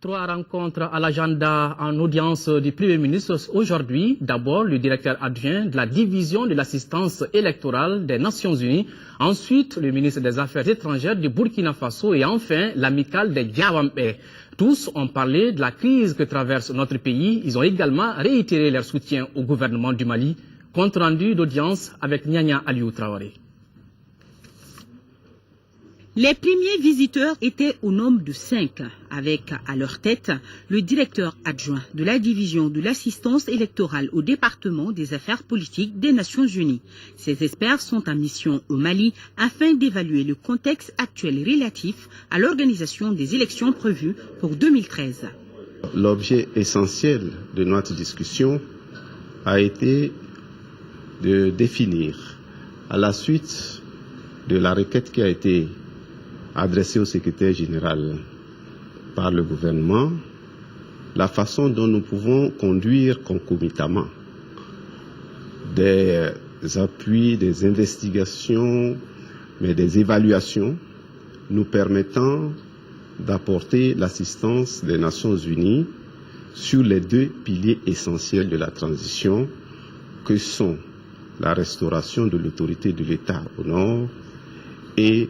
3 rencontres à l'agenda en audience du Premier ministre aujourd'hui. D'abord, le directeur adjoint de la division de l'assistance électorale des Nations Unies. Ensuite, le ministre des Affaires étrangères du Burkina Faso. Et enfin, l'amicale des Diawambé. Tous ont parlé de la crise que traverse notre pays. Ils ont également réitéré leur soutien au gouvernement du Mali. Compte rendu d'audience avec Nyanya Aliou Traoré. Les premiers visiteurs étaient au nombre de 5, avec à leur tête le directeur adjoint de la division de l'assistance électorale au département des affaires politiques des Nations Unies. Ces experts sont en mission au Mali afin d'évaluer le contexte actuel relatif à l'organisation des élections prévues pour 2013. L'objet essentiel de notre discussion a été de définir, à la suite de la requête qui a été adressé au secrétaire général par le gouvernement, la façon dont nous pouvons conduire concomitamment des appuis, des investigations, mais des évaluations nous permettant d'apporter l'assistance des Nations Unies sur les 2 piliers essentiels de la transition que sont la restauration de l'autorité de l'État au nord et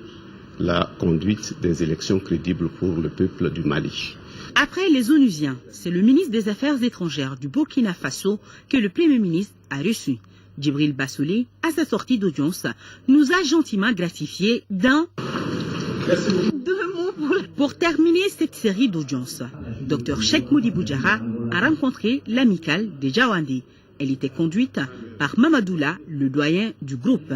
la conduite des élections crédibles pour le peuple du Mali. Après les Onusiens, c'est le ministre des Affaires étrangères du Burkina Faso que le Premier ministre a reçu. Djibril Bassolé, à sa sortie d'audience, nous a gentiment gratifiés d'un... 2 mots pour terminer cette série d'audiences. Dr Cheikh Moudi Boudjara a rencontré l'amicale des Diawandé. Elle était conduite par Mamadoula, le doyen du groupe.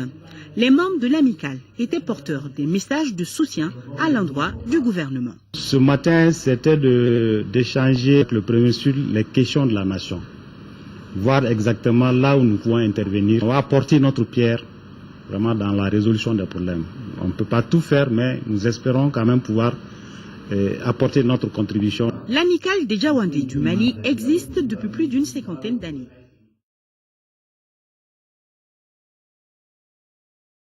Les membres de l'amicale étaient porteurs des messages de soutien à l'endroit du gouvernement. Ce matin, c'était d'échanger avec le Premier sur les questions de la nation. Voir exactement là où nous pouvons intervenir. On va apporter notre pierre vraiment dans la résolution des problèmes. On ne peut pas tout faire, mais nous espérons quand même pouvoir apporter notre contribution. L'amicale des Diawandé du Mali existe depuis plus d'une 50aine d'années.